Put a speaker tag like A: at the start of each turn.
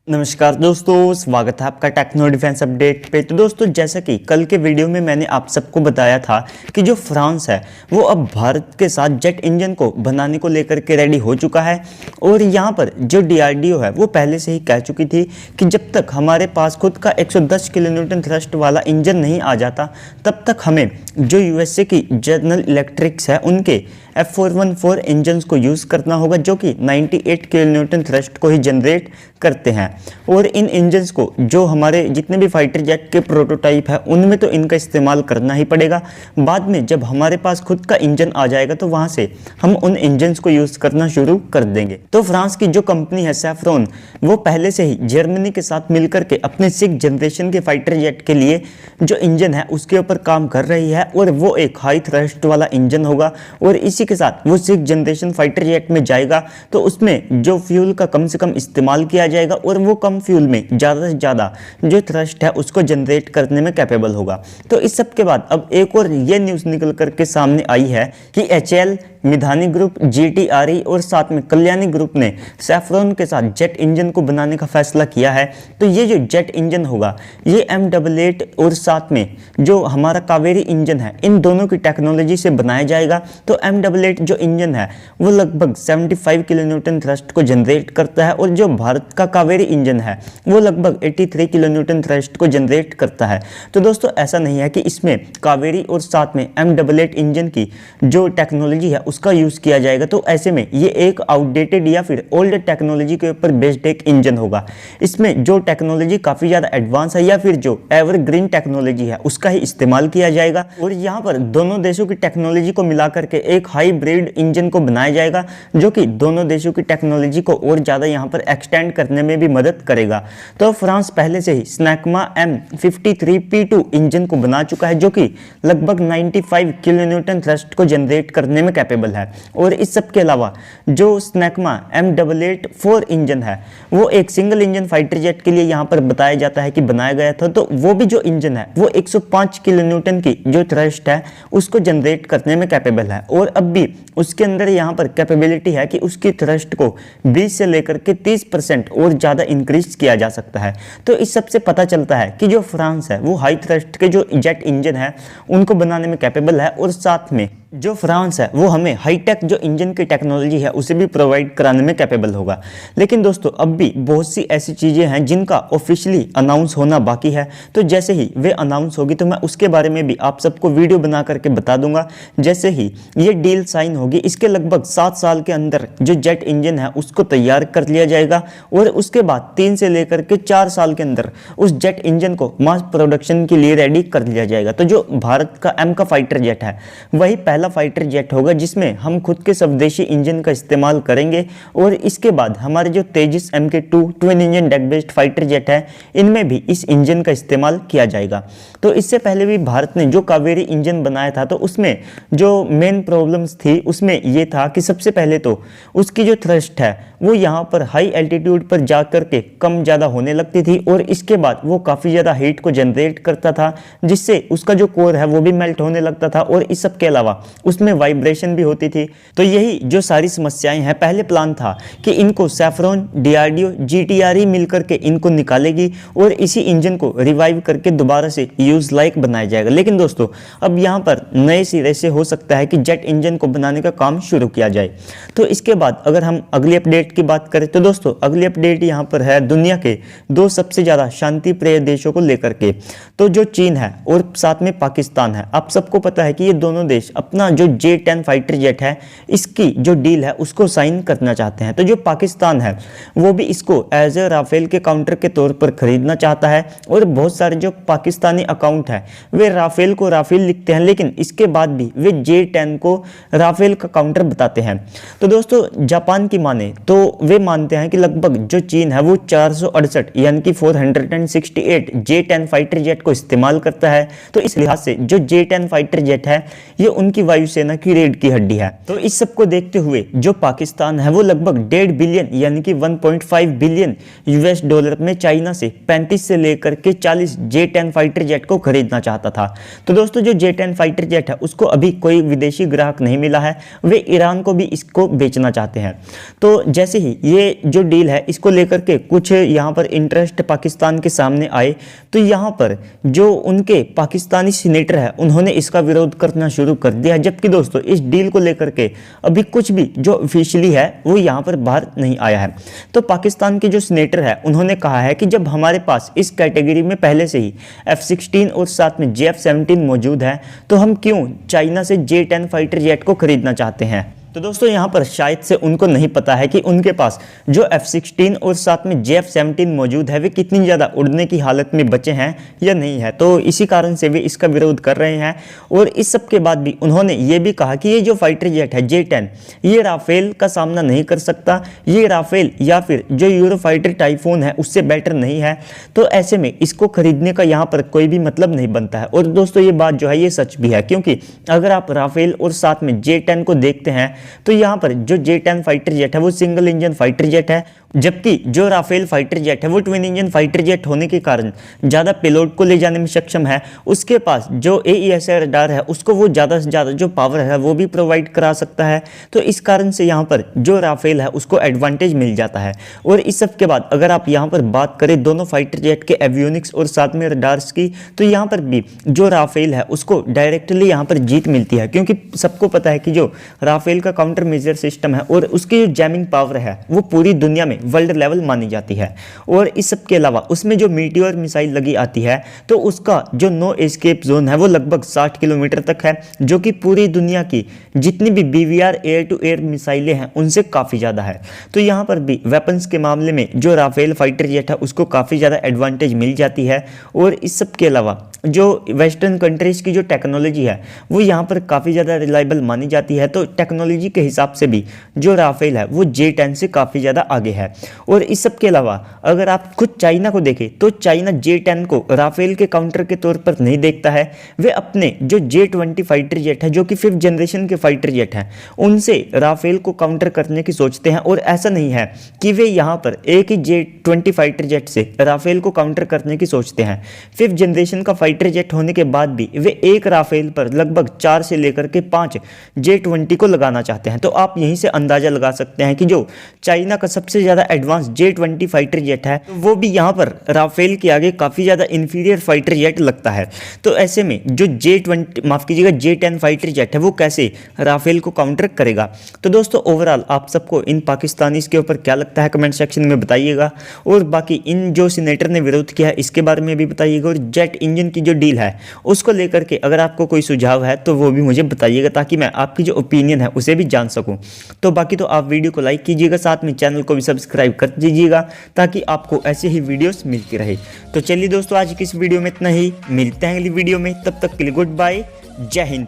A: नमस्कार दोस्तों, स्वागत है आपका टेक्नो डिफेंस अपडेट पे। तो दोस्तों, जैसा कि कल के वीडियो में मैंने आप सबको बताया था कि जो फ्रांस है वो अब भारत के साथ जेट इंजन को बनाने को लेकर के रेडी हो चुका है। और यहाँ पर जो डीआरडीओ है वो पहले से ही कह चुकी थी कि जब तक हमारे पास खुद का 110 किलोन्यूटन थ्रस्ट वाला इंजन नहीं आ जाता तब तक हमें जो यूएसए की जनरल इलेक्ट्रिक्स है उनके F414 इंजन्स को यूज़ करना होगा, जो कि 98 किलोन्यूटन थ्रस्ट को ही जनरेट करते हैं। और इन इंजन्स को जो हमारे जितने भी फाइटर जेट के प्रोटोटाइप है उनमें तो इनका इस्तेमाल करना ही पड़ेगा। बाद में जब हमारे पास खुद का इंजन आ जाएगा तो वहाँ से हम उन इंजन्स को यूज़ करना शुरू कर देंगे। तो फ्रांस की जो कंपनी है सैफ्रॉन, वो पहले से ही जर्मनी के साथ मिलकर के अपने 6th जनरेशन के फाइटर जेट के लिए जो इंजन है उसके ऊपर काम कर रही है। और वो एक हाई थ्रस्ट वाला इंजन होगा और इसी के साथ वो 6th जनरेशन फाइटर जेट में जाएगा तो उसमें जो फ्यूल का कम से कम इस्तेमाल किया जाएगा और वो कम फ्यूल में ज़्यादा से ज़्यादा जो थ्रस्ट है उसको जनरेट करने में कैपेबल होगा। तो इस सब के बाद अब एक और ये न्यूज़ निकल करके सामने आई है कि HAL, मिधानी ग्रुप, GTRE और साथ में कल्याणी ग्रुप ने सैफ्रॉन के साथ जेट इंजन को बनाने का फैसला किया है। तो ये जो जेट इंजन होगा ये M88 और साथ में जो हमारा कावेरी इंजन है इन दोनों की टेक्नोलॉजी से बनाया जाएगा। तो M88 जो इंजन है वो लगभग 75 किलोन्यूटन थ्रस्ट को जनरेट करता है और जो भारत का कावेरी इंजन है वो लगभग 83 किलोन्यूटन थ्रस्ट को जनरेट करता है। तो दोस्तों, ऐसा नहीं है कि इसमें कावेरी और साथ में M88 इंजन की जो टेक्नोलॉजी है उसका यूज़ किया जाएगा। तो ऐसे में ये एक आउटडेटेड या फिर ओल्ड टेक्नोलॉजी के ऊपर बेस्ड एक इंजन होगा। इसमें जो टेक्नोलॉजी काफ़ी ज़्यादा एडवांस है या फिर जो एवरग्रीन टेक्नोलॉजी है उसका ही इस्तेमाल किया जाएगा। और यहाँ पर दोनों देशों की टेक्नोलॉजी को मिला करके एक हाईब्रिड इंजन को बनाया जाएगा जो कि दोनों देशों की टेक्नोलॉजी को और ज़्यादा यहाँ पर एक्सटेंड करने में भी मदद करेगा। तो फ्रांस पहले से ही स्नैकमा M53P2 इंजन को बना चुका है जो कि लगभग 95 किलोन्यूटन थ्रस्ट को जनरेट करने में कैपेबल है। और इस सब के अलावा जो स्नैकमा M884 इंजन है वो एक सिंगल इंजन फाइटर जेट के लिए यहाँ पर बताया जाता है कि बनाया गया था। तो वो भी जो इंजन है वो 105 किलोन्यूटन की जो थ्रस्ट है उसको जनरेट करने में कैपेबल है। और अब भी उसके अंदर यहाँ पर कैपेबिलिटी है कि उसकी थ्रस्ट को 20 से लेकर के 30% और ज़्यादा इंक्रीज किया जा सकता है। तो इस सब से पता चलता है कि जो फ्रांस है वो हाई थ्रस्ट के जो जेट इंजन है उनको बनाने में कैपेबल है। और साथ में जो फ्रांस है वो हमें हाईटेक जो इंजन की टेक्नोलॉजी है उसे भी प्रोवाइड कराने में कैपेबल होगा। लेकिन दोस्तों, अब भी बहुत सी ऐसी चीज़ें हैं जिनका ऑफिशियली अनाउंस होना बाकी है। तो जैसे ही वे अनाउंस होगी तो मैं उसके बारे में भी आप सबको वीडियो बना करके बता दूंगा। जैसे ही ये डील साइन होगी इसके लगभग 7 साल के अंदर जो जेट इंजन है उसको तैयार कर लिया जाएगा और उसके बाद 3 से लेकर के 4 साल के अंदर उस जेट इंजन को मास प्रोडक्शन के लिए रेडी कर लिया जाएगा। तो जो भारत का M का फाइटर जेट है वही पहला फाइटर जेट होगा जिसमें हम खुद के स्वदेशी इंजन का इस्तेमाल करेंगे। और इसके बाद हमारे जो तेजस MK2 twin engine deck based fighter jet है इनमें भी इस इंजन का इस्तेमाल किया जाएगा। तो इससे पहले भी भारत ने जो कावेरी इंजन बनाया था तो उसमें जो मेन प्रॉब्लम्स थी उसमें ये था कि सबसे पहले तो उसकी जो थ्रस्ट है वो यहाँ पर हाई एल्टीट्यूड पर जा करके कम ज़्यादा होने लगती थी और इसके बाद वो काफ़ी ज़्यादा हीट को जनरेट करता था जिससे उसका जो कोर है वो भी मेल्ट होने लगता था और इस सब के अलावा उसमें वाइब्रेशन भी होती थी। तो यही जो सारी समस्याएं हैं, पहले प्लान था कि इनको सैफ्रॉन, DRDO, GTRE मिलकर के इनको निकालेगी और इसी इंजन को रिवाइव करके दोबारा से यूज लाइक बनाया जाएगा। लेकिन दोस्तों, अब यहाँ पर नए सिरे से हो सकता है कि जेट इंजन को बनाने का काम शुरू किया जाए। तो इसके बाद अगर हम अगली अपडेट की बात करें तो दोस्तों, अगली अपडेट यहाँ पर है दुनिया के 2 सबसे ज़्यादा शांति प्रिय देशों को लेकर के। तो जो चीन है और साथ में पाकिस्तान है, आप सबको पता है कि ये दोनों देश अपना जो J-10 फाइटर जेट है इसकी जो डील है उसको साइन करना चाहते हैं। तो जो पाकिस्तान है वो भी इसको एज ए राफेल के काउंटर के तौर पर खरीदना चाहता है और बहुत सारे जो पाकिस्तानी अकाउंट है वे राफेल को राफेल लिखते हैं लेकिन इसके बाद भी वे J-10 को राफेल का काउंटर बताते हैं। तो दोस्तों, जापान की माने तो वे मानते हैं कि लगभग जो चीन है वो 468 यानी कि 468 J-10 फाइटर जेट को इस्तेमाल करता है। तो इस लिहाज से जो J-10 फाइटर जेट है ये उनकी वायुसेना की रीढ़ की हड्डी है। तो इस सब को देखते हुए जो पाकिस्तान है वो लगभग 1.5 बिलियन यानी कि 1.5 बिलियन यूएस डॉलर में चाइना से 35 से लेकर के 40 J-10 फाइटर जेट को खरीदना चाहता था। तो दोस्तों जो J-10 फाइटर जेट है उसको अभी कोई विदेशी ग्राहक नहीं मिला है, वे ईरान को भी इसको बेचना चाहते हैं। तो जैसे ही ये जो डील है इसको लेकर के कुछ यहाँ पर इंटरेस्ट पाकिस्तान के सामने आए, तो यहाँ पर जो उनके पाकिस्तानी सीनेटर है उन्होंने इसका विरोध करना शुरू कर दिया। जबकि दोस्तों इस डील को लेकर के अभी कुछ भी जो ऑफिशियली है वो यहाँ पर बाहर नहीं आया है। तो पाकिस्तान के जो सीनेटर है उन्होंने कहा है कि जब हमारे पास इस कैटेगरी में पहले से ही F-16 और साथ में JF-17 मौजूद है तो हम क्यों चाइना से J-10 फाइटर जेट को खरीदना चाहते हैं। तो दोस्तों यहाँ पर शायद से उनको नहीं पता है कि उनके पास जो F-16 और साथ में JF-17 मौजूद है वे कितनी ज़्यादा उड़ने की हालत में बचे हैं या नहीं है। तो इसी कारण से वे इसका विरोध कर रहे हैं। और इस सब के बाद भी उन्होंने ये भी कहा कि ये जो फाइटर जेट है J-10 ये राफेल का सामना नहीं कर सकता, ये राफेल या फिर जो यूरोफाइटर टाइफून है उससे बेटर नहीं है। तो ऐसे में इसको खरीदने का यहाँ पर कोई भी मतलब नहीं बनता है। और दोस्तों ये बात जो है ये सच भी है, क्योंकि अगर आप राफेल और साथ में J-10 को देखते हैं तो यहाँ पर जो J-10 फाइटर जेट है वो सिंगल इंजन फाइटर जेट है, जबकि जो राफेल फाइटर जेट है वो ट्विन इंजन फाइटर जेट होने के कारण ज़्यादा पेलोड को ले जाने में सक्षम है। उसके पास जो AESA रडार है उसको वो ज़्यादा से ज़्यादा जो पावर है वो भी प्रोवाइड करा सकता है। तो इस कारण से यहाँ पर जो राफेल है उसको एडवांटेज मिल जाता है। और इस सब के बाद अगर आप यहाँ पर बात करें दोनों फाइटर जेट के एवियोनिक्स और साथ में रडार्स की, तो यहाँ पर भी जो राफेल है उसको डायरेक्टली यहाँ पर जीत मिलती है, क्योंकि सबको पता है कि जो राफेल का काउंटर मेजर सिस्टम है और उसकी जो जैमिंग पावर है वो पूरी दुनिया में वर्ल्ड लेवल मानी जाती है। और इस सब के अलावा उसमें जो मीटियोर मिसाइल लगी आती है तो उसका जो नो एस्केप जोन है वो लगभग 60 किलोमीटर तक है, जो कि पूरी दुनिया की जितनी भी BVR एयर टू एयर मिसाइलें हैं उनसे काफ़ी ज़्यादा है। तो यहाँ पर भी वेपन्स के मामले में जो राफेल फाइटर जेट है उसको काफ़ी ज़्यादा एडवांटेज मिल जाती है। और इस सब के अलावा जो वेस्टर्न कंट्रीज की जो टेक्नोलॉजी है वो यहाँ पर काफ़ी ज़्यादा रिलायबल मानी जाती है। तो टेक्नोलॉजी के हिसाब से भी जो राफेल है वो J-10 से काफ़ी ज़्यादा आगे है। और इस सब के अलावा अगर आप खुद चाइना को देखें तो चाइना J-10 को राफेल के काउंटर के तौर पर नहीं देखता है, वे अपने जो J-20 फाइटर जेट है जो कि 5th जनरेशन के फाइटर जेट हैं उनसे राफेल को काउंटर करने की सोचते हैं। और ऐसा नहीं है कि वे यहाँ पर एक ही J-20 फाइटर जेट से राफेल को काउंटर करने की सोचते हैं। 5th जनरेशन का फाइटर जेट होने के बाद भी वे एक राफेल पर लगभग 4 से लेकर के 5 J-20 को लगाना चाहते हैं। तो आप यहीं से अंदाजा लगा सकते हैं कि जो चाइना का सबसे ज़्यादा एडवांस J-20 फाइटर जेट है तो वो भी यहाँ पर राफेल के आगे काफ़ी ज़्यादा इन्फीरियर फाइटर जेट लगता है। तो ऐसे में जो J-10 फाइटर जेट है वो कैसे राफेल को काउंटर करेगा। तो दोस्तों ओवरऑल आप सबको इन पाकिस्तानीज़ के ऊपर क्या लगता है कमेंट सेक्शन में बताइएगा। और बाकी इन जो सीनेटर ने विरोध किया है इसके बारे में भी बताइएगा। और जेट इंजन की जो डील है उसको लेकर के अगर आपको कोई सुझाव है तो वो भी मुझे बताइएगा, ताकि मैं आपकी जो ओपिनियन है उसे भी जान सकूं। तो बाकी तो आप वीडियो को लाइक कीजिएगा, साथ में चैनल को भी सब्सक्राइब कर दीजिएगा ताकि आपको ऐसे ही वीडियोस मिलती रहे। तो चलिए दोस्तों आज की इस वीडियो में इतना ही, मिलते हैं अगली वीडियो में, तब तक के लिए गुड बाय, जय हिंद।